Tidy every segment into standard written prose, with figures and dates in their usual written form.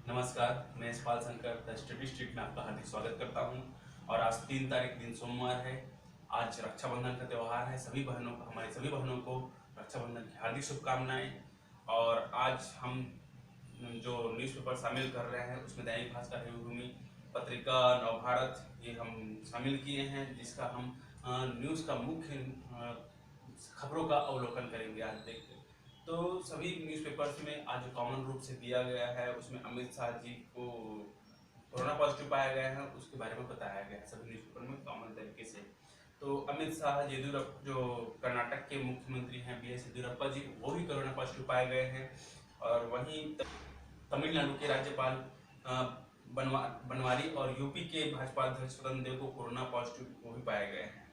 नमस्कार, मैं Yashpal Shankar the study street में आपका हार्दिक स्वागत करता हूं। और आज 3 तारीख दिन सोमवार है। आज रक्षाबंधन का त्यौहार है। हमारी सभी बहनों को रक्षाबंधन की हार्दिक शुभकामनाएं। और आज हम जो न्यूज़पेपर शामिल कर रहे हैं उसमें दैनिक भास्कर, देवभूमि पत्रिका, नवभारत ये हम शामिल किए हैं, जिसका हम न्यूज़ का मुख्य खबरों का अवलोकन करेंगे आज देखते। तो सभी न्यूज़पेपर्स में आज जो कॉमन रूप से दिया गया है उसमें अमित शाह जी को कोरोना पॉजिटिव पाया गया है, उसके बारे में बताया गया है सभी न्यूज़पेपर में कॉमन तरीके से। तो अमित शाह येदियुरप्पा जो कर्नाटक के मुख्यमंत्री हैं बी एस येदियुरप्पा जी, वो भी कोरोना पॉजिटिव पाए गए हैं। और वहीं तमिलनाडु के राज्यपाल बनवारी और यूपी के भाजपा अध्यक्ष स्वतंत्र देव को कोरोना पॉजिटिव वो भी पाए गए हैं।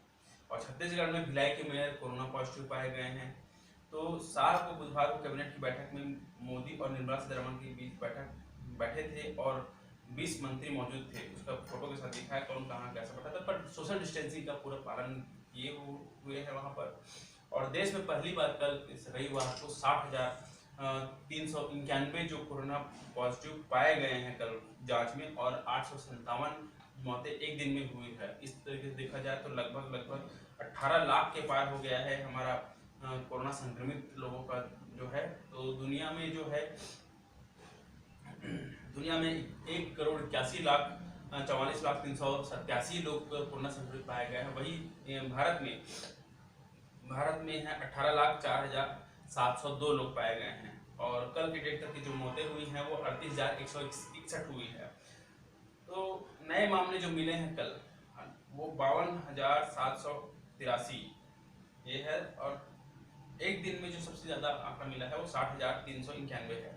और छत्तीसगढ़ में भिलाई के मेयर कोरोना पॉजिटिव पाए गए हैं। तो 7 को बुधवार को कैबिनेट की बैठक में मोदी और निर्मला सीतारमण के बीच बैठे थे और 20 मंत्री मौजूद थे। उसका फोटो के साथ दिखा है कौन कहाँ कैसा बैठा था, पर सोशल डिस्टेंसिंग का पूरा पालन किए हुए हैं वहाँ पर। और देश में पहली बार कल इस रविवार को 60,391 जो कोरोना पॉजिटिव पाए गए हैं कल जांच में, और 857 मौतें एक दिन में हुई है। इस तरीके से देखा जाए तो लगभग 18 लाख के पार हो गया है हमारा कोरोना संक्रमित लोगों का जो है। तो दुनिया में 1,41,44,387 लोग कोरोना संक्रमित पाए गए हैं। वही भारत में है 18,04,702 लोग पाए गए हैं। और कल के डेट तक की जो मौतें हुई हैं वो 38,161 हुई है। तो नए मामले जो मिले हैं कल वो 52,783 ये है। और एक दिन में जो सबसे ज्यादा आंकड़ा मिला है वो 60,391 है।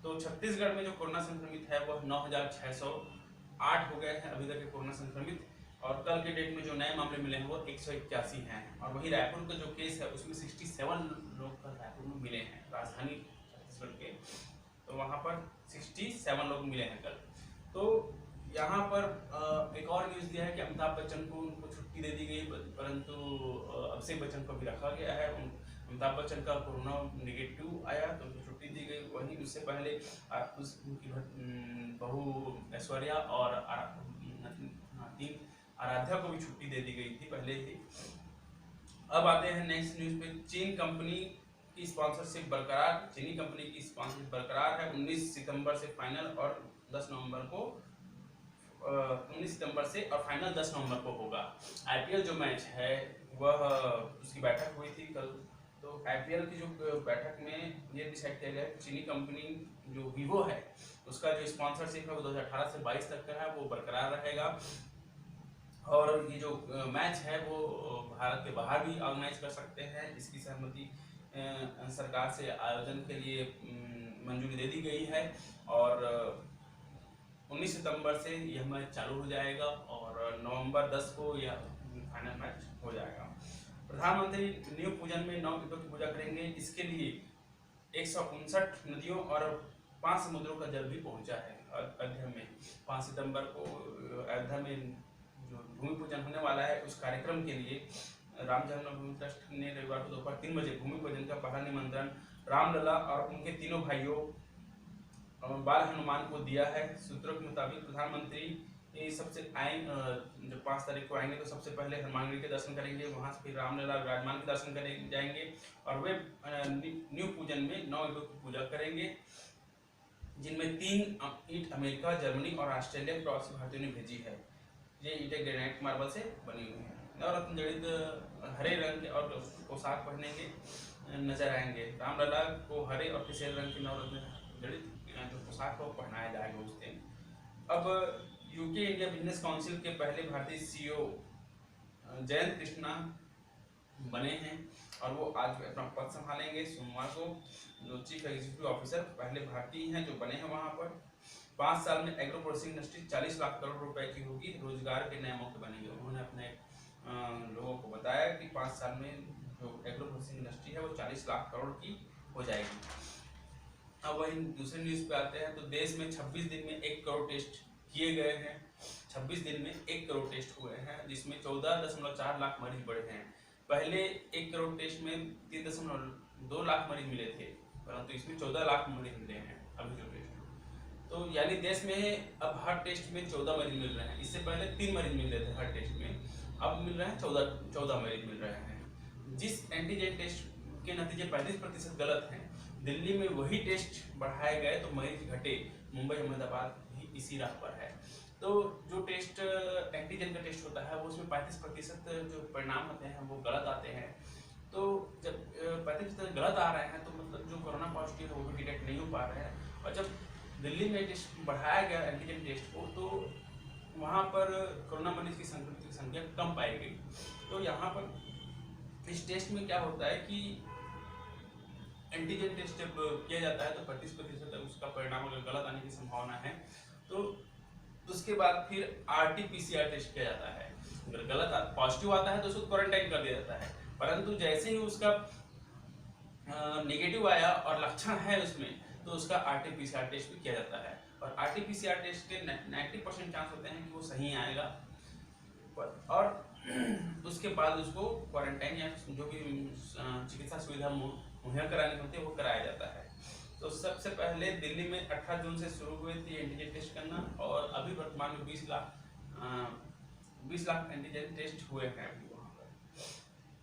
तो छत्तीसगढ़ में जो कोरोना संक्रमित है वो 9,608 हो गए हैं अभी तक के कोरोना संक्रमित। और कल के डेट में जो नए मामले मिले हैं वो 181 हैं। और वही रायपुर का जो केस है उसमें 67 लोग कल रायपुर में मिले हैं, राजधानी छत्तीसगढ़ के। तो वहाँ पर 67 लोग मिले हैं कल। तो यहाँ पर एक और न्यूज़ दिया है कि अमिताभ बच्चन को उनको छुट्टी दे दी गई, परंतु अभिषेक बच्चन को भी रखा गया है। अमिताभ बच्चन का कोरोना नेगेटिव आया तो उनको छुट्टी दी गई। वहीं उससे पहले उनकी बहू ऐश्वर्या और आराध्या को भी छुट्टी दे दी गई थी पहले ही। अब आते हैं नेक्स्ट न्यूज़ पे। चीनी कंपनी की स्पॉन्सरशिप बरकरार है। 19 सितंबर से फाइनल और 10 नवंबर को 19 सितंबर से और फाइनल 10 नवंबर को होगा। आईपीएल जो मैच है वह उसकी बैठक हुई थी कल। तो आईपीएल की जो बैठक में ये डिसाइड किया गया कि चीनी कंपनी जो वीवो है उसका जो स्पॉन्सरशिप है वो 2018 से 22 तक का है, वो बरकरार रहेगा। और ये जो मैच है वो भारत के बाहर भी ऑर्गेनाइज कर सकते हैं। इसकी सहमति सरकार से आयोजन के लिए मंजूरी दे दी गई है। और 19 सितंबर से यह मैच चालू हो जाएगा और नवंबर 10 को यह फाइनल मैच हो जाएगा। प्रधानमंत्री न्यू पूजन में 9 ईंटों की पूजा करेंगे। इसके लिए 159 नदियों और 5 समुद्रों का जल भी पहुंचा है अयोध्या में। 5 सितंबर को अयोध्या में जो भूमि पूजन होने वाला है उस कार्यक्रम के लिए राम जन्मभूमि ट्रस्ट ने रविवार को दोपहर 3 बजे भूमि पूजन का पहला निमंत्रण रामलला और उनके तीनों भाइयों बाल हनुमान को दिया है। सूत्रों के मुताबिक प्रधानमंत्री सबसे जब 5 तारीख को आएंगे तो सबसे पहले हनुमानगढ़ी के दर्शन करेंगे, वहां से फिर रामलला विराजमान के दर्शन करेंगे जाएंगे और वे न्यू पूजन में 9 ईंटों की पूजा करेंगे, जिनमें 3 ईंट अमेरिका, जर्मनी और ऑस्ट्रेलिया के प्रवासी भारतीयों ने भेजी है। ये ईंटें ग्रेनाइट मार्बल से बनी हुई हैं। नवरत्न जड़ित हरे रंग के और पोशाक पहनेंगे नजर आएंगे। रामलला को हरे और केसरी रंग के नवरत्न जड़ित जो पोशाक को पहनाया जाएगा उस दिन। अब यूके इंडिया बिजनेस काउंसिल के पहले भारतीय सीईओ जयंत कृष्णा बने हैं और वो आज अपना पद संभालेंगे सोमवार को। जो चीफ एग्जीक्यूटिव ऑफिसर पहले भारतीय हैं जो बने हैं वहां पर। 5 साल में agro processing industry 40 lakh crore रुपए की होगी, रोजगार के नए मौके बनेंगे। उन्होंने अपने लोगों को बताया कि 5 साल में जो एग्रो प्रोसेसिंग इंडस्ट्री है वो 40 लाख करोड़ की हो जाएगी। अब वही दूसरे न्यूज़ पे आते हैं। तो देश में 26 दिन में 1 करोड़ टेस्ट किए गए हैं। 26 दिन में 1 करोड़ टेस्ट हुए हैं, जिसमें 14.4 लाख मरीज बढ़े हैं। पहले 1 करोड़ टेस्ट में 3.2 लाख मरीज मिले थे, परंतु इसमें 14 लाख मरीज मिले हैं अभी जो टेस्ट। तो तो यानी देश में अब हर टेस्ट में 14 मरीज मिल रहे हैं। इससे पहले 3 मरीज मिल रहे थे हर टेस्ट में, अब मिल रहे हैं 14 मरीज मिल रहे हैं। जिस एंटीजन टेस्ट के नतीजे 35% गलत हैं, दिल्ली में वही टेस्ट बढ़ाए गए तो मरीज घटे। मुंबई अहमदाबाद भी इसी राह पर है। तो जो टेस्ट एंटीजन का टेस्ट होता है वो उसमें 35% जो परिणाम होते हैं वो गलत आते हैं। तो जब 35% गलत आ रहे हैं तो मतलब जो कोरोना पॉजिटिव है वो भी डिटेक्ट नहीं हो पा रहे हैं। और जब दिल्ली में टेस्ट बढ़ाया गया एंटीजन टेस्ट को, तो वहाँ पर कोरोना मरीज की संख्या कम पाई गई। तो यहाँ पर इस टेस्ट में क्या होता है कि एंटीजन टेस्ट जब किया जाता है तो 35% उसका परिणाम अगर गलत आने की संभावना है, तो उसके बाद फिर RT-PCR टेस्ट किया जाता है। अगर गलत पॉजिटिव आता है तो उसको क्वारंटाइन कर दिया जाता है, परंतु जैसे ही उसका नेगेटिव आया और लक्षण है उसमें, तो उसका RT-PCR टेस्ट भी किया जाता है। और RT-PCR टेस्ट के 90% चांस होते हैं कि वो सही आएगा, और उसके बाद उसको क्वारंटाइन या जो भी चिकित्सा सुविधा मुहैया करानी होती है वो कराया जाता है। तो सबसे पहले दिल्ली में 18 जून से शुरू हुए थे एंटीजन टेस्ट करना, और अभी वर्तमान में 20 लाख एंटीजन टेस्ट हुए हैं अभी वहाँ पर।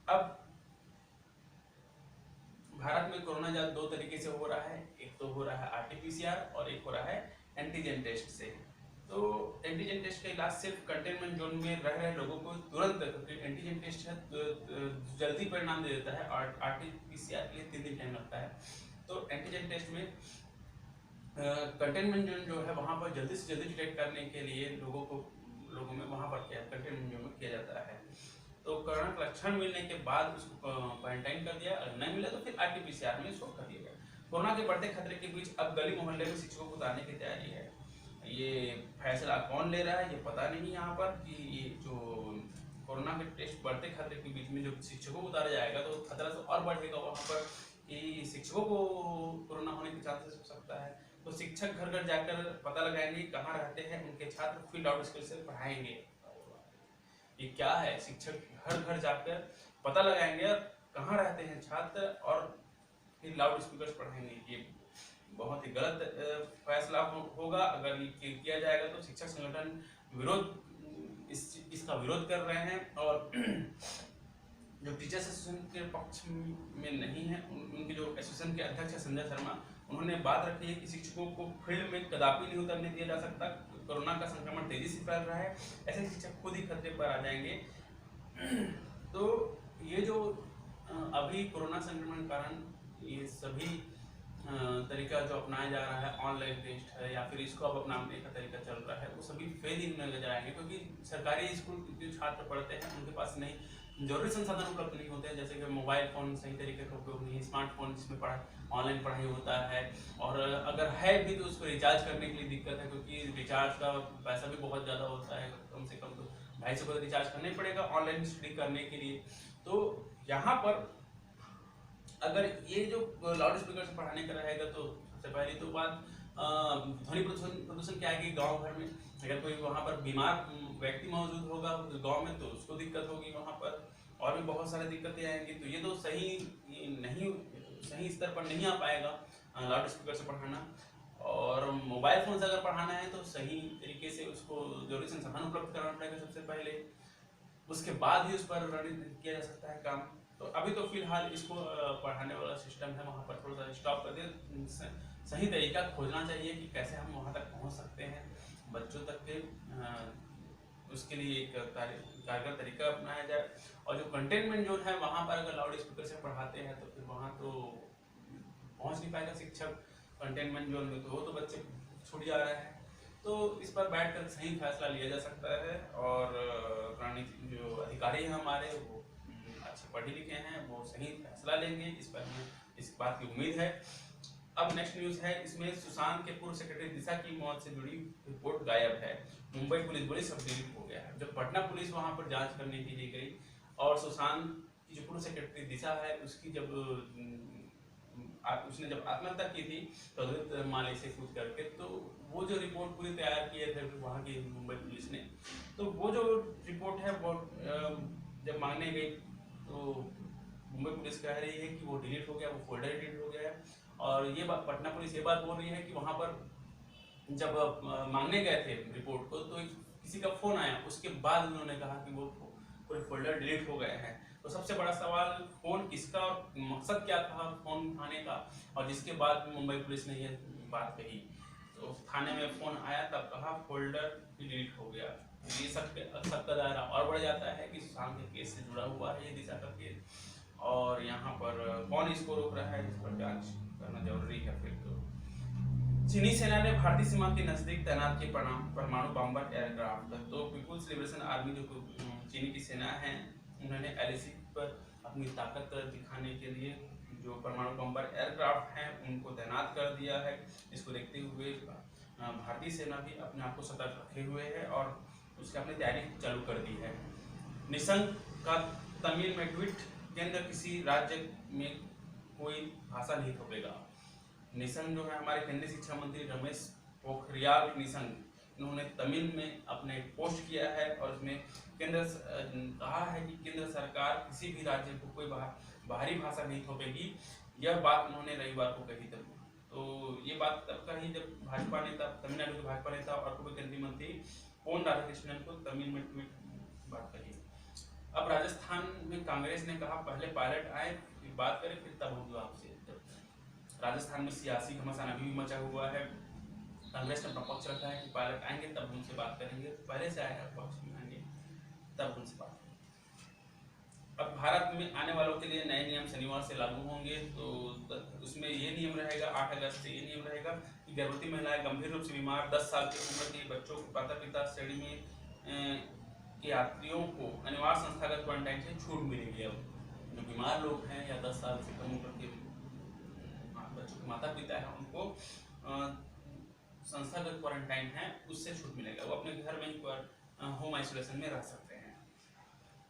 अब भारत में कोरोना जांच 2 तरीके से हो रहा है, एक तो हो रहा है RT-PCR और एक हो रहा है एंटीजन टेस्ट से। तो एंटीजन टेस्ट का इलाज सिर्फ कंटेनमेंट जोन में रह रहे लोगों को तुरंत, क्योंकि एंटीजन टेस्ट है तो जल्दी परिणाम दे देता है और RT-PCR के लिए 3 दिन टाइम लगता है। तो एंटीजन टेस्ट में कंटेनमेंट जोन जो है वहाँ पर जल्दी से जल्दी डिटेक्ट करने के लिए लोगों में वहाँ पर कंटेनमेंट जोन में किया जाता है। तो कोरोना का लक्षण मिलने के बाद उसको क्वारंटाइन कर दिया, अगर नहीं मिला तो फिर RT-PCR में इसको कर दिया गया। कोरोना के बढ़ते खतरे के बीच अब गली मोहल्ले में शिक्षकों को उतारने की तैयारी है। ये फैसला कौन ले रहा है ये पता नहीं यहाँ पर, कि ये जो कोरोना के टेस्ट बढ़ते खतरे के बीच में जो शिक्षकों को उतारा जाएगा तो खतरा तो और बढ़ेगा वहाँ पर, कि शिक्षकों को कोरोना होने के चांसेस हो सकता है। तो शिक्षक घर घर जाकर पता लगाएंगे कहाँ रहते हैं उनके छात्र, फील्ड आउट स्किल से पढ़ाएंगे। ये क्या है, शिक्षक घर घर जाकर पता लगाएंगे और कहाँ रहते हैं छात्र और फिर लाउड स्पीकर पढ़ाएंगे। ये बहुत ही गलत फैसला होगा। अगर ये किया जाएगा तो शिक्षक संगठन इसका विरोध कर रहे हैं, और जो टीचर्स एसोसिएशन के पक्ष में नहीं है, उनके जो एसोसिएशन के अध्यक्ष है संजय शर्मा, उन्होंने बात रखी है कि शिक्षकों को फील्ड में कदापि नहीं उतरने दिया जा सकता। कोरोना का संक्रमण तेजी से फैल रहा है, ऐसे शिक्षक खुद ही खतरे पर आ जाएंगे। तो ये जो अभी कोरोना संक्रमण के कारण ये सभी तरीका जो अपनाया जा रहा है, ऑनलाइन टेस्ट है या फिर इसको अब अपनाने का तरीका चल रहा है, वो सभी फेल इन नजर आएंगे। क्योंकि सरकारी स्कूल जो छात्र पढ़ते हैं उनके पास नहीं जरूरी संसाधन उपलब्ध नहीं होते हैं, जैसे कि मोबाइल फ़ोन सही तरीके का उपयोग नहीं है, स्मार्टफोन जिसमें ऑनलाइन पढ़ाई होता है, और अगर है भी तो उसको रिचार्ज करने के लिए दिक्कत है, क्योंकि रिचार्ज का पैसा भी बहुत ज़्यादा होता है, कम से कम तो 250 को रिचार्ज करना ही पड़ेगा ऑनलाइन स्टडी करने के लिए। तो यहाँ पर अगर ये जो लाउड स्पीकर से पढ़ाने का रहेगा तो सबसे पहली तो बात ध्वनि प्रदूषण क्या है कि गांव भर में अगर कोई वहाँ पर बीमार व्यक्ति मौजूद होगा गांव में तो उसको दिक्कत होगी वहाँ पर, और भी बहुत सारी दिक्कतें आएंगी। तो ये तो सही स्तर पर नहीं आ पाएगा लाउड स्पीकर से पढ़ाना। और मोबाइल फ़ोन से अगर पढ़ाना है तो सही तरीके से उसको जरूरी संसाधन उपलब्ध कराना पड़ेगा सबसे पहले, उसके बाद ही उस पर किया जा सकता है काम। तो अभी तो फिलहाल इसको पढ़ाने वाला सिस्टम है वहाँ पर थोड़ा सा स्टॉप कर दिया। सही तरीका खोजना चाहिए कि कैसे हम वहाँ तक पहुँच सकते हैं बच्चों तक के, उसके लिए एक कारगर तरीका अपनाया जाए। और जो कंटेनमेंट जोन है वहाँ पर अगर लाउड स्पीकर से पढ़ाते हैं तो फिर वहाँ तो पहुँच नहीं पाएगा शिक्षक कंटेनमेंट जोन में, तो वो तो बच्चे छूट जा रहे हैं। तो इस पर बैठकर सही फैसला लिया जा सकता है, और जो अधिकारी हैं हमारे वो अच्छे पढ़े लिखे हैं, वो सही फैसला लेंगे, इस पर हमें इस बात की उम्मीद है। अब नेक्स्ट न्यूज़ है, इसमें सुशांत के पूर्व सेक्रेटरी दिशा की मौत से जुड़ी रिपोर्ट गायब है। मुंबई पुलिस बोली सब डिलीट हो गया है। जब पटना पुलिस वहां पर जांच करने के लिए गई और सुशांत की जो पूर्व सेक्रेटरी दिशा है उसकी उसने जब आत्महत्या की थी तो माले से कूद करके, तो वो जो रिपोर्ट पूरी तैयार किए थे वहाँ की मुंबई पुलिस ने, तो वो जो रिपोर्ट है वो जब मांगने गई तो मुंबई पुलिस कह रही है कि वो डिलीट हो गया, वो फोल्डर डिलीट हो गया है। और ये बात पटना पुलिस ये बात बोल रही है कि वहाँ पर जब मांगने गए थे रिपोर्ट को, तो किसी का फोन आया, उसके बाद उन्होंने कहा कि वो पूरे फोल्डर डिलीट हो गए हैं। तो सबसे बड़ा सवाल, फोन किसका और मकसद क्या था फोन उठाने का, और जिसके बाद मुंबई पुलिस ने ये बात कही। तो थाने में फोन आया, तब कहा फोल्डर डिलीट हो गया। ये सबका दायरा और बढ़ जाता है कि सुशांत के केस से जुड़ा हुआ है ये दिशा का केस, और यहाँ पर कौन इसको रोक रहा है, इस पर जांच करना जरूरी है। फिर तो चीनी सेना ने भारतीय सीमा के नजदीक तैनात किए परमाणु बम्बर एयरक्राफ्ट। तो पीपुल्स लिबरेशन आर्मी जो चीनी की सेना है, उन्होंने एलएसी पर अपनी ताकत दिखाने के लिए जो परमाणु बम्बर एयरक्राफ्ट हैं उनको तैनात कर दिया है। इसको देखते हुए भारतीय सेना भी अपने आप को सतर्क रखे हुए है और उसकी अपनी तैयारी चालू कर दी है। निशंक का तमिल में ट्वीट, केंद्र किसी राज्य में कोई भाषा नहीं थोपेगा। निशंक जो है हमारे केंद्रीय शिक्षा मंत्री रमेश पोखरियाल निशंक, इन्होंने तमिल में अपने पोस्ट किया है और उसमें केंद्र कहा है कि केंद्र सरकार किसी भी राज्य को कोई बाहरी भाषा नहीं थोपेगी। यह बात उन्होंने रविवार को कही तब। तो ये बात तब कही जब भाजपा नेता, तमिलनाडु के भाजपा नेता और पूर्व केंद्रीय मंत्री पोन राधाकृष्णन को तमिल में ट्वीट बात कही। अब राजस्थान में कांग्रेस ने कहा पहले पायलट आए फिर बात करें, फिर तब होगी आपसे। राजस्थान में सियासी घमासान अभी भी मचा हुआ है। कांग्रेस ने अपना पक्ष रखा है कि पायलट आएंगे तब उनसे बात करेंगे, पहले से आएगा पक्ष में आएंगे तब उनसे बात करेंगे। अब भारत में आने वालों के लिए नए नियम शनिवार से लागू होंगे। तो उसमें ये नियम रहेगा, 8 अगस्त से ये नियम रहेगा कि गर्भवती महिलाएं, गंभीर रूप से बीमार, 10 साल की उम्र के बच्चों के माता पिता, श्रेणी में के यात्रियों को अनिवार्य संस्थागत क्वारंटाइन से छूट मिलेगी। अब जो बीमार लोग हैं या 10 साल से कम उम्र के बच्चों के माता पिता है, उनको संस्थागत क्वारंटाइन है उससे छूट मिलेगा। वो अपने घर में ही होम आइसोलेशन में रह सकते हैं।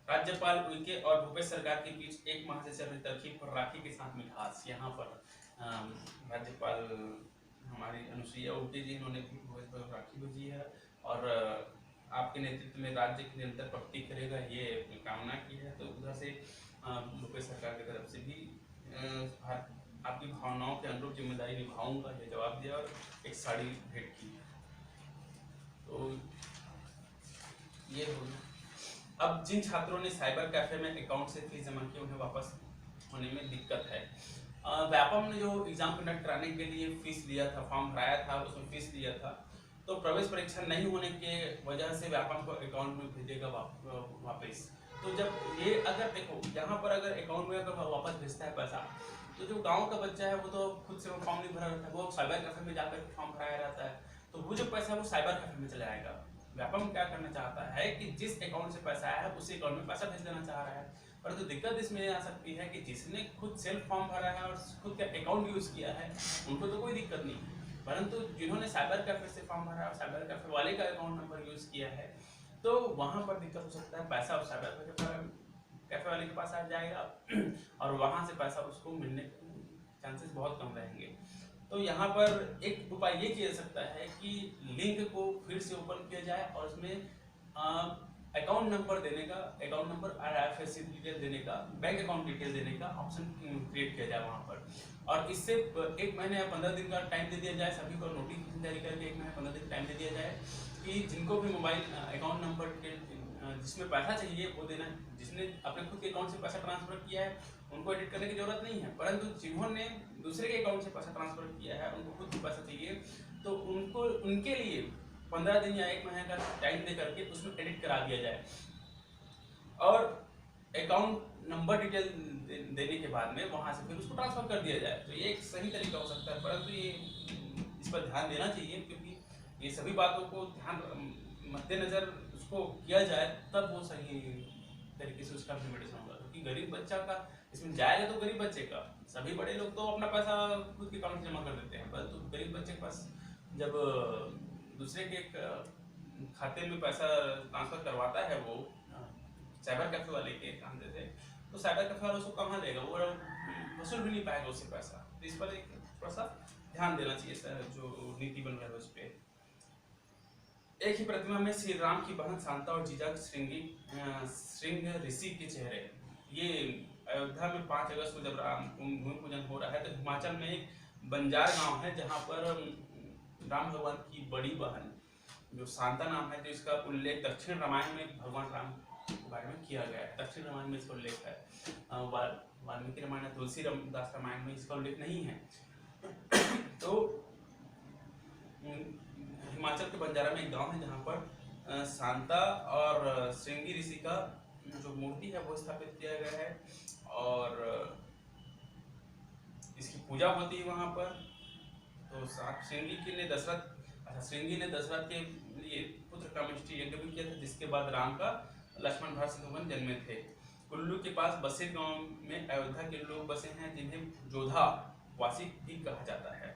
राज्यपाल उइके और भूपेश सरकार के बीच 1 माह से चल रही तरकीब पर राखी के साथ मिठास। यहाँ पर राज्यपाल हमारी अनुसुईया उइके जी, इन्होंने भी भूपेश पर राखी भेजी है और आपके नेतृत्व में राज्य की निरंतर प्रगति करेगा ये कामना की है। तो उधर से भूपेश सरकार की तरफ से भी आपकी भावनाओं के अनुरूप जिम्मेदारी निभाऊंगा ये जवाब दिया और एक साड़ी भेंट की। तो ये हो गया। अब जिन छात्रों ने साइबर कैफे में अकाउंट से फीस जमा की उन्हें वापस होने में दिक्कत है। व्यापम ने जो एग्जाम कंडक्ट कराने के लिए फीस लिया था, फॉर्म भराया था, उसमें फीस लिया था, तो प्रवेश परीक्षा नहीं होने के वजह से व्यापम को अकाउंट में भेजेगा वापस। तो जब ये अगर देखो यहाँ पर अगर अकाउंट में अगर वापस भेजता है पैसा, तो जो गांव का बच्चा है वो तो खुद से फॉर्म नहीं भरा रहता है, वो साइबर कैफे में जाकर फॉर्म भराया रहता है, तो वो जो पैसा है वो साइबर कैफे में चला जाएगा। व्यापम क्या करना चाहता है कि जिस अकाउंट से पैसा आया है उसी अकाउंट में पैसा भेज देना चाह रहा है। परंतु दिक्कत इसमें आ सकती है कि जिसने खुद सेल्फ फॉर्म भरा है और खुद का अकाउंट यूज किया है उनको तो कोई दिक्कत नहीं, परंतु जिन्होंने साइबर कैफे से फॉर्म भरा और साइबर कैफे वाले का अकाउंट नंबर यूज किया है तो वहां पर दिक्कत हो सकता है। पैसा उस साइबर कैफे वाले के पास आ जाएगा और वहां से पैसा उसको मिलने के चांसेस बहुत कम रहेंगे। तो यहाँ पर एक उपाय ये किया जा सकता है कि लिंक को फिर से ओपन किया जाए और उसमें अकाउंट नंबर देने का, अकाउंट नंबर, IFSC डिटेल देने का, बैंक अकाउंट डिटेल देने का ऑप्शन क्रिएट किया जाए वहाँ पर। और इससे 1 महीने या 15 दिन का टाइम दे दिया जाए, सभी को नोटिफिकेशन जारी करके 1 महीने 15 दिन टाइम दे दिया जाए कि जिनको भी मोबाइल अकाउंट नंबर जिसमें पैसा चाहिए वो देना है। जिसने अपने खुद के अकाउंट से पैसा ट्रांसफर किया है उनको एडिट करने की जरूरत नहीं है, परंतु जिन्होंने दूसरे के अकाउंट से पैसा ट्रांसफर किया है उनको खुद को पैसा चाहिए, तो उनको उनके लिए 15 दिन या 1 महीने का टाइम दे करके उसमें एडिट करा दिया जाए और अकाउंट नंबर डिटेल देने के बाद में वहां से फिर उसको ट्रांसफर कर दिया जाए। तो ये एक सही तरीका हो सकता है, परंतु ये इस पर ध्यान देना चाहिए क्योंकि ये सभी बातों को ध्यान मद्देनजर उसको किया जाए तब वो सही तरीके से उसका इम्प्लीमेंटेशन होगा। क्योंकि गरीब बच्चा का इसमें जाएगा तो गरीब बच्चे का, सभी बड़े लोग तो अपना पैसा खुद के अकाउंट में जमा कर देते हैं, परंतु तो गरीब बच्चे के पास जब दूसरे के खाते में पैसा ट्रांसफर करवाता है वो साइबर कैफे वाले के खाते से, तो साइबर कैफे वाला उसको कहाँ देगा, वो वसूल भी नहीं पाएगा उससे पैसा। तो इस पर एक थोड़ा सा ध्यान देना चाहिए सर, जो नीति बन रहा है उस पर। एक ही प्रतिमा में श्री राम की बहन शांता और जीजा श्रृंग ऋषि के चेहरे। ये अयोध्या में 5 अगस्त को जब राम भूमि पूजन हो रहा है तो हिमाचल में एक बंजार गांव है जहां पर राम भगवान की बड़ी बहन जो शांता नाम है, जो इसका उल्लेख दक्षिण रामायण में भगवान राम के बारे में किया गया है। दक्षिण रामायण में इसका उल्लेख है, वाल्मीकि रामायण, तुलसी दास रामायण में इसका उल्लेख नहीं है। तो हिमाचल के बंजारा में एक गांव है जहाँ पर शांता और श्रृंगी ऋषि का जो मूर्ति है वो स्थापित किया गया है और इसकी पूजा होती है वहाँ पर। तो श्रृंगी ने दशरथ के लिए पुत्र कामेष्टि यज्ञ भी किया था, जिसके बाद राम का लक्ष्मण भरत शत्रुघ्न जन्मे थे। कुल्लू के पास बसीर गांव में अयोध्या के लोग बसे हैं, जिन्हें जोधा वासी भी कहा जाता है।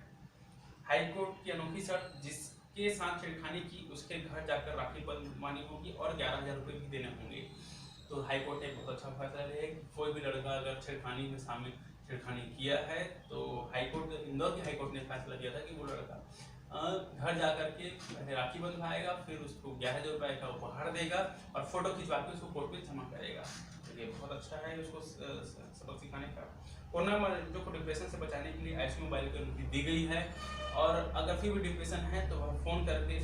हाईकोर्ट की अनोखी शर्त, जिसके साथ छेड़खानी की उसके घर जाकर राखी बंधवानी होगी और 11,000 रुपये भी देने होंगे। तो हाईकोर्ट ने बहुत अच्छा फैसला लिया है। कोई भी लड़का अगर छेड़खानी में शामिल छेड़खानी किया है तो इंदौर की हाईकोर्ट ने फैसला किया था कि वो लड़का घर जाकर के पहले राखी बंधवाएगा, फिर उसको 11,000 रुपये का उपहार देगा और फोटो खिंचवा के उसको कोर्ट में जमा करेगा। तो ये बहुत अच्छा है उसको सबक सिखाने का। कोरोना मरीजों को डिप्रेशन से बचाने के लिए आयुष्मान मोबाइल की अनुमति दी गई है और अगर फिर भी डिप्रेशन है तो वह फ़ोन करके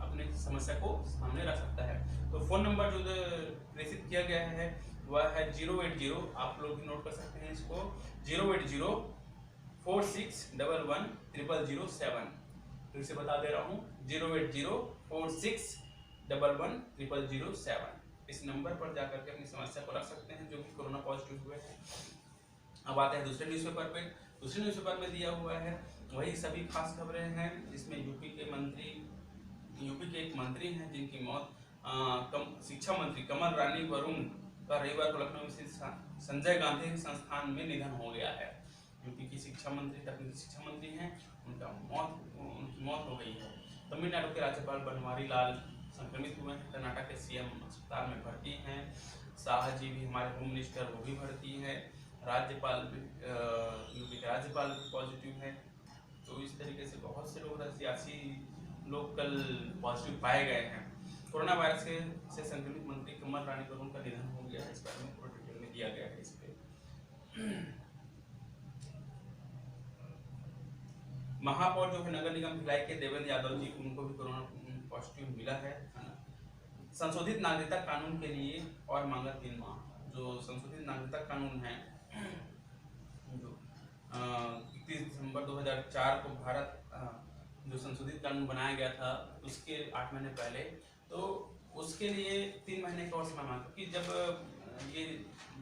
अपनी समस्या को सामने रख सकता है। तो फ़ोन नंबर जो प्रेषित किया गया है वह है 080, आप लोग भी नोट कर सकते हैं इसको, 08046110007। फिर से बता दे रहा हूँ, 08046110007। इस नंबर पर जाकर के अपनी समस्या को रख सकते हैं जो कि कोरोना पॉजिटिव हुए हैं। अब आते हैं दूसरे न्यूज़पेपर पे। दूसरे न्यूज़पेपर में दिया हुआ है वही सभी खास खबरें हैं, जिसमें यूपी के एक मंत्री हैं जिनकी मौत शिक्षा मंत्री कमल रानी वरुण का रविवार को लखनऊ स्थित संजय गांधी संस्थान में निधन हो गया है। यूपी की तकनीकी शिक्षा मंत्री हैं, उनकी मौत हो गई है। तमिलनाडु के राज्यपाल बनवारी लाल संक्रमित हुए हैं। कर्नाटक के सीएम अस्पताल में भर्ती हैं। शाह जी भी, हमारे होम मिनिस्टर, वो भी भर्ती है। यूपी के राज्यपाल भी पॉजिटिव है। तो इस तरीके से बहुत से लोग सियासी लोग कल पॉजिटिव पाए गए हैं। कोरोना वायरस से संक्रमित मंत्री कमल रानी वरुण का निधन हो गया है। इस बारे में पूरा डिटेल में दिया गया है इस पे। महापौर जो है नगर निगम भिलाई के देवेंद्र यादव जी, उनको भी कोरोना पॉजिटिव मिला है। संशोधित नागरिकता कानून के लिए और मांगा 3 माह। जो संशोधित नागरिकता कानून है जो 31 दिसंबर 2004 को भारत जो संशोधित कानून बनाया गया था उसके 8 महीने पहले, तो उसके लिए 3 महीने का और समय मांगा, क्योंकि जब ये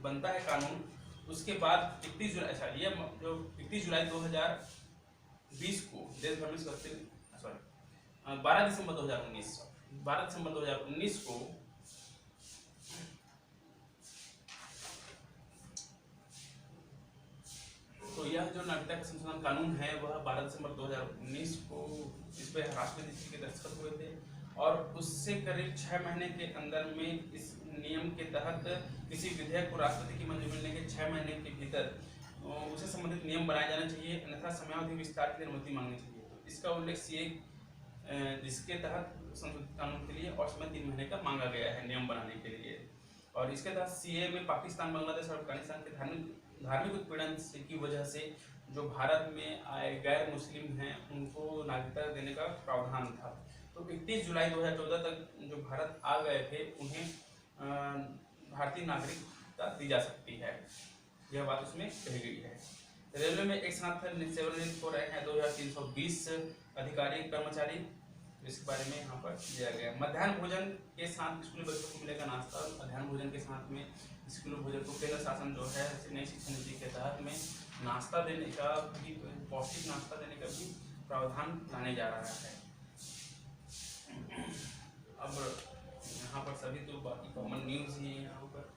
बनता है कानून उसके बाद 31 जुलाई 2020 को देश भर में 12 दिसंबर 2019 को तो यह जो नागरिकता संशोधन कानून है वह 12 दिसंबर 2019 को इस पर राष्ट्रपति जी के दस्तखत हुए थे और उससे करीब 6 महीने के अंदर में इस नियम के तहत किसी विधेयक को राष्ट्रपति की मंजूरी मिलने के 6 महीने के भीतर उसे संबंधित नियम बनाए जाने चाहिए, अन्यथा समयावधि विस्तार की अनुमति मांगनी चाहिए। तो इसका उल्लेख सीए जिसके तहत संशोधित कानून के लिए और समय 3 महीने का मांगा गया है नियम बनाने के लिए। और इसके तहत सीए में पाकिस्तान, बांग्लादेश और अफगानिस्तान के धार्मिक उत्पीड़न की वजह से जो भारत में आए गैर मुस्लिम हैं उनको नागरिकता देने का प्रावधान था। तो 31 जुलाई 2014 तक जो भारत आ गए थे उन्हें भारतीय नागरिकता दी जा सकती है, यह बात उसमें कही गई है। रेलवे में एक साथ सेवानिवृत्त हो रहे हैं 2320 अधिकारी कर्मचारी, इसके बारे में यहाँ पर दिया गया। मध्याह्न भोजन के साथ स्कूली बच्चों को मिलेगा नाश्ता। मध्याह्न भोजन के साथ में स्कूली भोजन को केंद्र शासन जो है नई शिक्षा नीति के तहत में नाश्ता देने का भी, पौष्टिक नाश्ता देने का भी प्रावधान लाने जा रहा है। अब यहाँ पर सभी तो बाकी कॉमन न्यूज़ ही है। यहाँ पर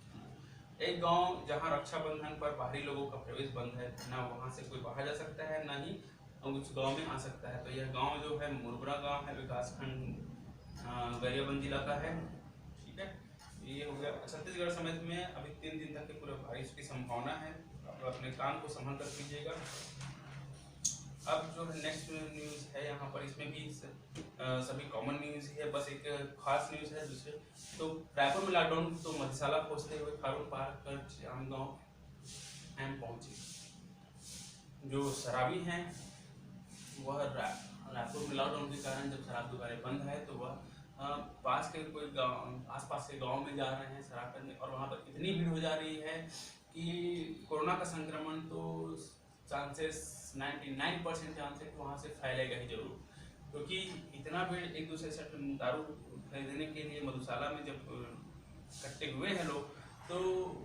एक गांव जहाँ रक्षाबंधन पर बाहरी लोगों का प्रवेश बंद है, ना वहाँ से कोई बाहर जा सकता है ना ही उस गांव में आ सकता है। तो यह गांव जो है मुरबरा गांव है, विकासखंड गरियाबंद जिला का है। ठीक है, ये हो गया। छत्तीसगढ़ समेत में अभी 3 दिन तक की पूरे बारिश की संभावना है, आप अपने काम को संभाल कर कीजिएगा। अब जो है नेक्स्ट न्यूज़ है यहाँ पर, इसमें भी सभी कॉमन न्यूज़ ही है, बस एक खास न्यूज़ है दूसरे। तो रायपुर में लॉकडाउन तो मधुशाला पहुँचते हुए खारून पार कर श्यामगांव पहुँचे। जो शराबी हैं वह रायपुर में लॉकडाउन के कारण जब शराब दुकानें बंद है तो वह पास के कोई गाँव, आसपास के गांव में जा रहे हैं शराब करने, और वहाँ पर इतनी भीड़ हो जा रही है कि कोरोना का संक्रमण तो चांसेस 99% चांस है कि वहाँ से फैलेगा ही जरूर, क्योंकि इतना भीड़ एक दूसरे से दारू खरीदने के लिए मधुशाला में जब इकट्ठे हुए हैं लोग, तो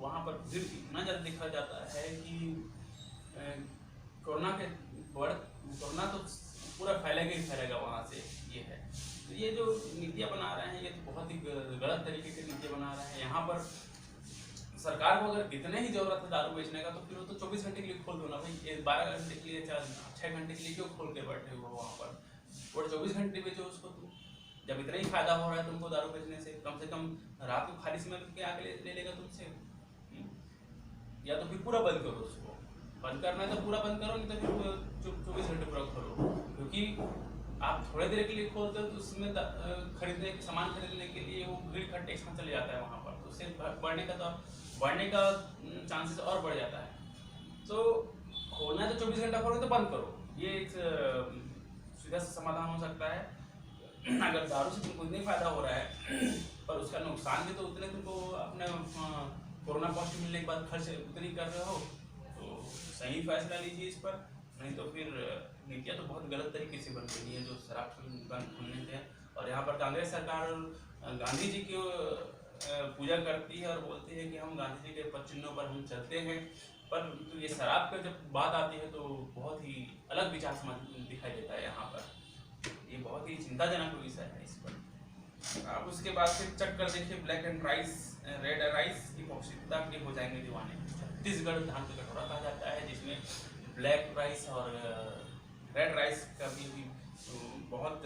वहाँ पर भीड़ इतना ज़्यादा देखा जाता है कि कोरोना तो पूरा फैलेगा ही फैलेगा वहाँ से। ये है, तो ये जो नीतियाँ बना रहे हैं ये तो बहुत ही गलत तरीके से नीतियाँ बना रहे हैं। यहाँ पर सरकार को अगर इतने ही जरूरत है दारू बेचने का तो फिर वो तो 24 घंटे के लिए खोल दो ना भाई, 12 घंटे के लिए 6 घंटे के लिए क्यों खोल के बैठे हो वहाँ पर, और 24 घंटे बेचो उसको तुम। जब इतना ही फायदा हो रहा है तुमको दारू बेचने से कम रात को खाली समय के आगे ले लेगा तुमसे। या तो फिर पूरा बंद करो उसको, बंद करना है तो पूरा बंद करो, नहीं तो फिर 24 घंटे पूरा खोलो, क्योंकि आप थोड़े देर के लिए खोलते हो तो उसमें सामान खरीदने के लिए वो भीड़ इकट्ठे एक साथ चले जाता है वहाँ पर, तो उससे बढ़ने का चांसेस और बढ़ जाता है। तो खोलना है तो 24 घंटा खोलो, तो बंद करो, ये एक सीधा सा समाधान हो सकता है। अगर दारू से तुमको इतनी फायदा हो रहा है पर उसका नुकसान भी तो उतने तुमको अपने कोरोना पॉजिटिव मिलने के बाद खर्च उतनी कर रहे हो, तो सही फैसला लीजिए इस पर, नहीं तो फिर नीतियाँ तो बहुत गलत तरीके से बन रही है जो शराब की दुकान खोलने से। और यहाँ पर कांग्रेस सरकार गांधी जी की पूजा करती है और बोलती है कि हम गांधी जी के पद चिन्हों पर हम चलते हैं, पर तो ये शराब का जब बात आती है तो बहुत ही अलग विचार समझ दिखाई देता है यहाँ पर। ये बहुत ही चिंताजनक विषय है इस पर। अब उसके बाद फिर चेक कर देखिए, black and rice red rice की पौष्टिकता के हो जाएंगे दीवाने। छत्तीसगढ़ धान का कटोरा कहा जाता है, जिसमें ब्लैक राइस और रेड राइस का भी बहुत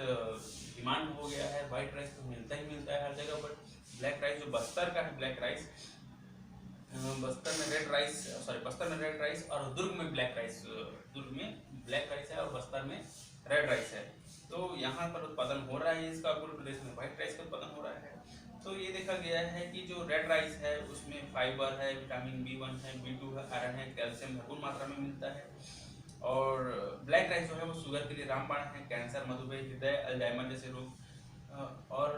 डिमांड हो गया है। वाइट राइस तो मिलता ही मिलता है हर जगह, बट ब्लैक राइस जो बस्तर का है, ब्लैक राइस बस्तर में रेड राइस और दुर्ग में ब्लैक राइस, दुर्ग में ब्लैक राइस है और बस्तर में रेड राइस है। तो यहाँ पर उत्पादन हो रहा है इसका, पूरे प्रदेश में व्हाइट राइस का उत्पादन हो रहा है। तो ये देखा गया है कि जो रेड राइस है उसमें फाइबर है, विटामिन B1 है, B2 है, आयरन है, कैल्शियम भरपूर मात्रा में मिलता है। और ब्लैक राइस जो है वो शुगर के लिए रामबाण है, कैंसर, मधुमेह, हृदय, अल्जाइमर जैसे रोग और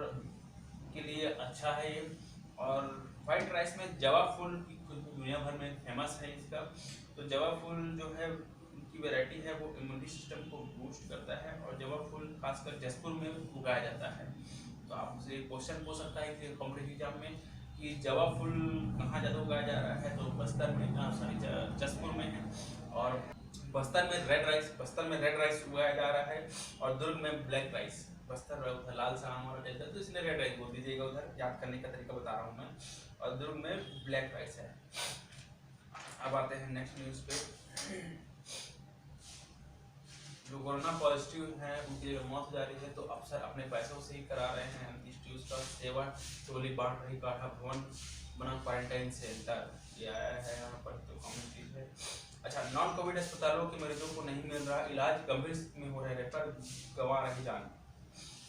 के लिए अच्छा है ये। और व्हाइट राइस में जवा फूल की दुनिया भर में फेमस है इसका। तो जवा फूल जो है की वैरायटी है वो इम्यूनिटी सिस्टम को बूस्ट करता है, और जवा फूल खासकर जसपुर में उगाया जाता है। तो आपसे क्वेश्चन पूछ सकता है कि कॉम्पिटिटिव एग्जाम में कि जवा फूल कहाँ ज़्यादा उगाया जा रहा है, तो बस्तर में जसपुर में है, और बस्तर में रेड राइस उगाया जा रहा है, और दुर्ग में ब्लैक राइस। बस्तर उधर लाल सामान वाला चलता है तो इसलिए रेड राइस बोल दीजिएगा, उधर याद करने का तरीका बता रहा हूँ मैं, और दुर्ग में ब्लैक राइस है। अब आते हैं नेक्स्ट न्यूज़ पे। जो कोरोना पॉजिटिव है उनकी मौत हो जा रही है, तो अफसर अपने पैसों से ही करा रहे हैं इंस्टीट्यूट का सेवा, टोली बांट रही काठा भवन बना क्वारंटाइन सेंटर, ये आया है यहाँ पर, तो कॉमन चीज़ है। अच्छा, नॉन कोविड अस्पतालों के मरीजों को नहीं मिल रहा इलाज, गंभीर स्थिति में हो रहे रेफर, गंवा रही जान।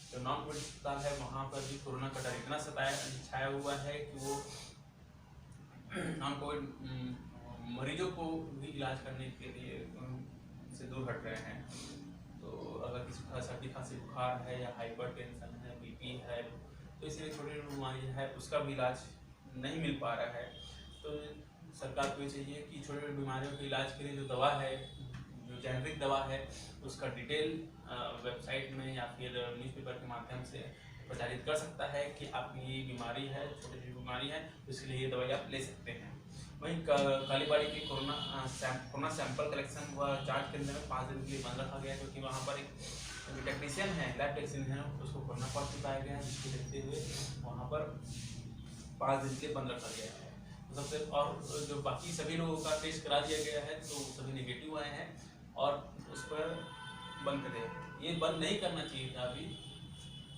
जो नॉन कोविड अस्पताल है वहाँ पर भी कोरोना का डर इतना छाया हुआ है कि वो नॉन कोविड मरीजों को भी इलाज करने के लिए से दूर हट रहे हैं। तो अगर किसी का सर्दी खांसी बुखार है या हाइपर टेंशन है, BP है, तो इसलिए छोटी बीमारी है उसका भी इलाज नहीं मिल पा रहा है। तो सरकार को ये चाहिए कि छोटी छोटी बीमारियों के इलाज के लिए जो दवा है, जो जेनरिक दवा है, उसका डिटेल वेबसाइट में या फिर न्यूज़पेपर के माध्यम से प्रचारित कर सकता है कि आपकी ये बीमारी है, छोटी छोटी बीमारी है, उसके लिए ये दवाई आप ले सकते हैं। वहीं कालीबाड़ी की कोरोना सैंपल कलेक्शन व जांच केंद्र में 5 दिन के लिए बंद रखा गया, क्योंकि वहाँ पर एक टेक्नीशियन है, लैब टेक्नीशियन है, उसको कोरोना पॉजिटिव पाया गया है, जिसको देखते हुए वहाँ पर 5 दिन के लिए बंद रखा गया है। तो सबसे और जो बाकी सभी लोगों का टेस्ट करा दिया गया है तो सभी नेगेटिव आए हैं और उस पर बंद कर दिया। ये बंद नहीं करना चाहिए था, अभी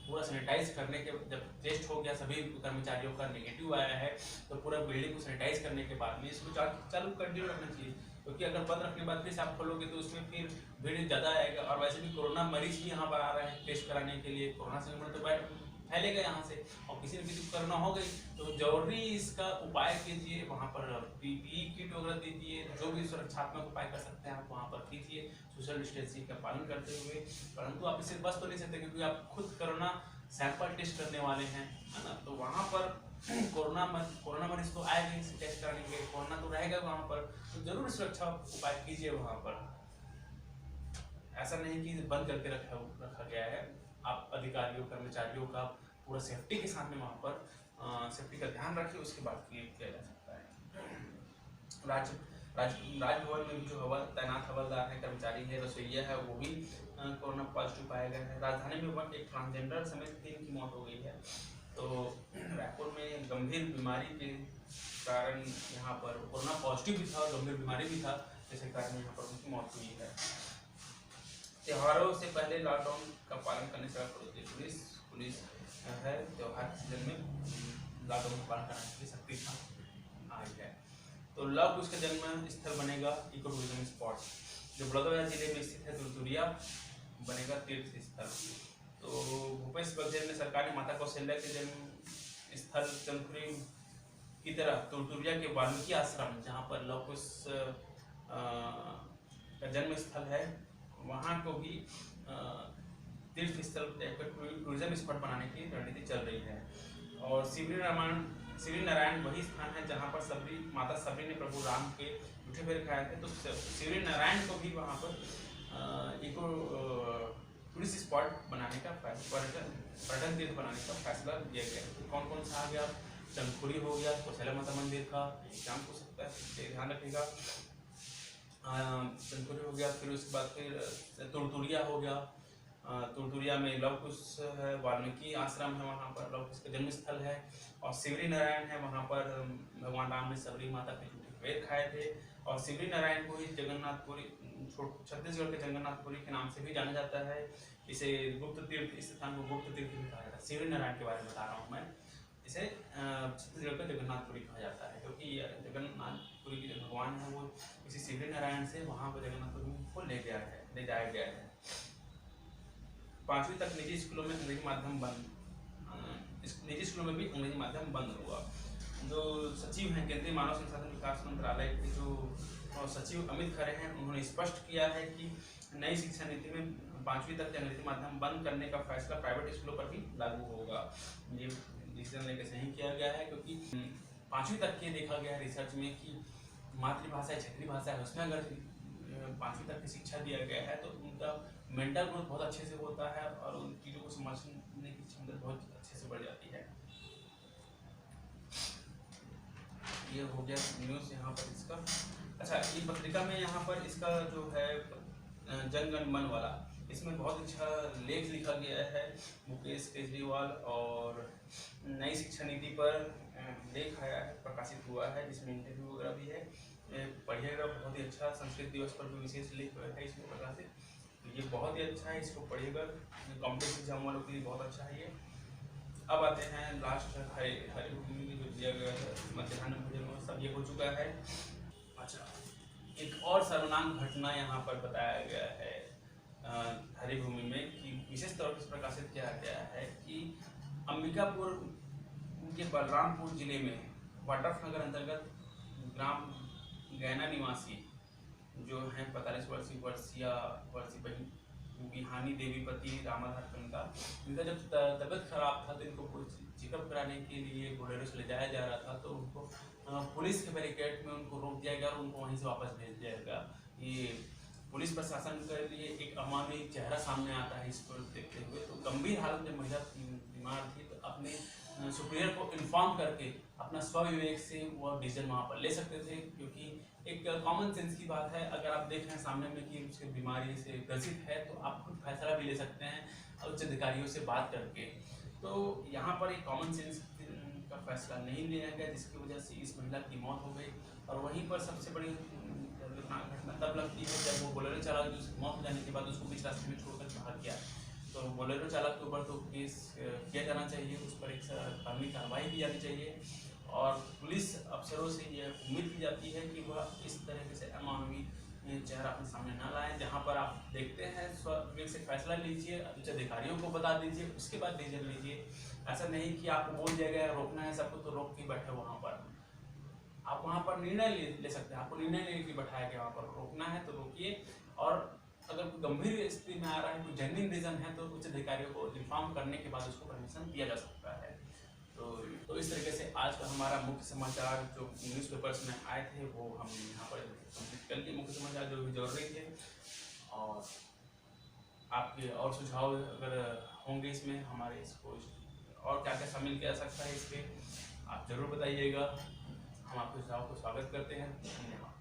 पूरा सैनिटाइज करने के जब टेस्ट हो गया सभी कर्मचारियों का नेगेटिव आया है तो पूरा बिल्डिंग को सैनिटाइज करने के बाद में इसको चालू कंटिन्यू रखना चाहिए, क्योंकि अगर बंद रखने के बाद फिर से आप खोलोगे तो उसमें फिर भीड़ ज़्यादा आएगा। और वैसे भी कोरोना मरीज ही यहाँ पर आ रहे हैं टेस्ट कराने के लिए, कोरोना संक्रमण तो फैलेगा यहाँ से, और किसी न किसी को कोरोना हो गई तो जरूरी इसका उपाय कीजिए, वहाँ पर पीपीई किट वगैरह दीजिए, जो भी सुरक्षात्मक उपाय कर सकते हैं आप वहाँ पर कीजिए सोशल डिस्टेंसिंग का पालन करते हुए। परंतु आप इससे बच तो नहीं सकते क्योंकि आप खुद कोरोना सैंपल टेस्ट करने वाले हैं, है ना। तो वहाँ पर कोरोना मरीज तो आएगा ही टेस्ट कराने के लिए, कोरोना तो रहेगा वहाँ पर, तो जरूर सुरक्षा उपाय कीजिए वहाँ पर। ऐसा नहीं कि बंद करके रखा गया है, आप अधिकारियों कर्मचारियों का पूरा सेफ्टी के साथ में वहाँ पर सेफ्टी का ध्यान रखिए, उसके बाद किया जा सकता है। राजभवन में भी जो तैनात हवलदार है, कर्मचारी है, रसोइया है, वो भी कोरोना पॉजिटिव पाया गया है। राजधानी में एक ट्रांसजेंडर समेत 3 की मौत हो गई है। तो रायपुर में गंभीर बीमारी के कारण यहाँ पर कोरोना पॉजिटिव भी था और गंभीर बीमारी भी था, जिसके कारण यहाँ पर उनकी मौत हुई है। त्योहारों से पहले लॉकडाउन का पालन करने से पुलिस है, त्योहार सीजन में लॉकडाउन का पालन करने के लिए सख्ती आई है। तो लव कुश का जन्म स्थल बनेगा इको टूरिज्म स्पॉट, जो बलौदाबाजार जिले में स्थित है। तुरतुरिया बनेगा तीर्थ स्थल। तो भूपेश बघेल ने सरकारी माता कौशल्या के जन्म स्थल चंदपुरी की तरह तुरतुरिया के वाल्मीकि आश्रम, जहाँ पर लव कुश का जन्म स्थल है, वहाँ को भी तीर्थ स्थल टूरिज्म स्पॉट बनाने की रणनीति चल रही है। और शिवरी नारायण वही स्थान है जहाँ पर माता सबरी ने प्रभु राम के जूठे पैर खाए थे। तो शिवरी नारायण को भी वहाँ पर इको टूरिस्ट स्पॉट बनाने का पर्यटन तीर्थ बनाने का फैसला लिया गया। तो कौन कौन सा आ गया, चंदपुरी हो गया, कौशल्या माता मंदिर का एग्जाम हो सकता है, ध्यान रखिएगा। चंदपुरी हो गया, फिर उसके बाद फिर तुरतुरिया हो गया। तुरतुरिया में लव कुश है, वाल्मीकि आश्रम है, वहाँ पर लव कुश का जन्म स्थल है। और शिवरी नारायण है, वहाँ पर भगवान राम ने सबरी माता के जूठे पैर खाए थे। और शिवरी नारायण को ही जगन्नाथपुरी, छत्तीसगढ़ के जगन्नाथपुरी के नाम से भी जाना जाता है। इसे गुप्त तीर्थ, इस स्थान को गुप्त तीर्थ भी कहा जाता है। शिवरी नारायण के बारे में बता रहा हूँ मैं, इसे छत्तीसगढ़ का जगन्नाथपुरी कहा जाता है क्योंकि जगन्नाथपुरी के जो भगवान है वो इसी शिवरी नारायण से वहाँ पर जगन्नाथपुरी को ले जाया गया है। 5वीं तक निजी स्कूलों में अंग्रेजी माध्यम बंद, निजी स्कूलों में भी अंग्रेजी माध्यम बंद हुआ। जो सचिव हैं केंद्रीय मानव संसाधन विकास मंत्रालय के जो सचिव अमित खरे हैं, उन्होंने स्पष्ट किया है कि नई शिक्षा नीति में 5वीं तक के अंग्रेजी माध्यम बंद करने का फैसला प्राइवेट स्कूलों पर भी लागू होगा। ये डिसीजन लेकर सही किया गया है क्योंकि 5वीं तक के देखा गया है रिसर्च में कि मातृभाषा है, क्षेत्रीय भाषा है, उसमें अगर 5वीं तक की शिक्षा दिया गया है तो उनका मेंटल ग्रोथ बहुत अच्छे से होता है और उन चीज़ों को समझने की क्षमता बहुत अच्छे से बढ़ जाती है। ये हो गया न्यूज़ यहाँ पर इसका। अच्छा, ये पत्रिका में यहाँ पर इसका जो है जन गण मन वाला, इसमें बहुत अच्छा लेख लिखा गया है मुकेश केजरीवाल और नई शिक्षा नीति पर लेख आया है, प्रकाशित हुआ है, जिसमें इंटरव्यू वगैरह भी है। पढ़िएगा, बहुत ही अच्छा। संस्कृत दिवस पर भी विशेष लेख है इसमें प्रकाशित, तो ये बहुत ही अच्छा है, इसको पढ़िएगा। कॉम्पिटेटिव एग्जाम वालों के लिए बहुत अच्छा है ये। अब आते हैं लास्ट हरी भूमि में जो दिया गया है मध्याह्न भोजन में, सब ये हो चुका है। अच्छा, एक और सर्वनाम घटना यहाँ पर बताया गया है हरी भूमि में कि विशेष तौर पर प्रकाशित किया गया है कि अंबिकापुर के बलरामपुर जिले में वाड्रफ नगर अंतर्गत ग्राम गैना निवासी जो हैं 45 वर्षीय बिहानी देवी पति रामाधार कनका, इनका जब तबीयत खराब था तो इनको चेकअप कराने के लिए बोलेरो से ले जाया जा रहा था, तो उनको पुलिस के बैरिकेड में उनको रोक दिया गया और उनको वहीं से वापस भेज दिया गया। ये पुलिस प्रशासन के लिए एक अमानवीय चेहरा सामने आता है इसको देखते हुए। तो गंभीर हालत में महिला बीमार थी तो अपने सुपीरियर को इन्फॉर्म करके अपना स्वविवेक से वो डिसीजन वहाँ पर ले सकते थे, क्योंकि एक कॉमन सेंस की बात है। अगर आप देख रहे हैं सामने में कि उसके बीमारी से ग्रसित है तो आप खुद फैसला भी ले सकते हैं उच्च अधिकारियों से बात करके। तो यहाँ पर एक कॉमन सेंस का फैसला नहीं लिया गया, जिसकी वजह से इस महिला की मौत हो गई। और वहीं पर सबसे बड़ी घटना तब लगती है जब वो बोलेरो चालक जो उसकी मौत हो जाने के बाद उसको बीच रास्ते में छोड़कर बाहर किया। तो बोलेरो चालक के ऊपर तो केस किया जाना चाहिए, उस पर एक कानूनी कार्रवाई की जानी चाहिए। और पुलिस अफसरों से यह उम्मीद की जाती है कि वह इस तरह से अमानवीय ये चेहरा अपने सामने ना लाएं। जहाँ पर आप देखते हैं स्वविवेक से फैसला लीजिए, उच्च अधिकारियों को बता दीजिए, उसके बाद डिसीजन लीजिए। ऐसा नहीं कि आपको बोल दिया गया रोकना है सबको तो रोक के बैठे वहाँ पर। आप वहाँ पर निर्णय ले सकते हैं, आपको निर्णय लेने के बैठाया गया, वहाँ पर रोकना है तो रोकिए। और अगर कोई गंभीर स्थिति में आ रहा है, कोई जेन्युइन रीजन है, तो उच्च अधिकारियों को इन्फॉर्म करने के बाद उसको परमिशन दिया जा सकता है। तो इस तरीके से आज का हमारा मुख्य समाचार जो न्यूज़पेपर्स में आए थे वो हम यहाँ पर कंप्लीट कर लिए, मुख्य समाचार जो भी जरूरी थे। और आपके और सुझाव अगर होंगे इसमें, हमारे इसको और क्या क्या शामिल किया जा सकता है इस पर आप जरूर बताइएगा। हम आपके सुझाव को स्वागत करते हैं। धन्यवाद।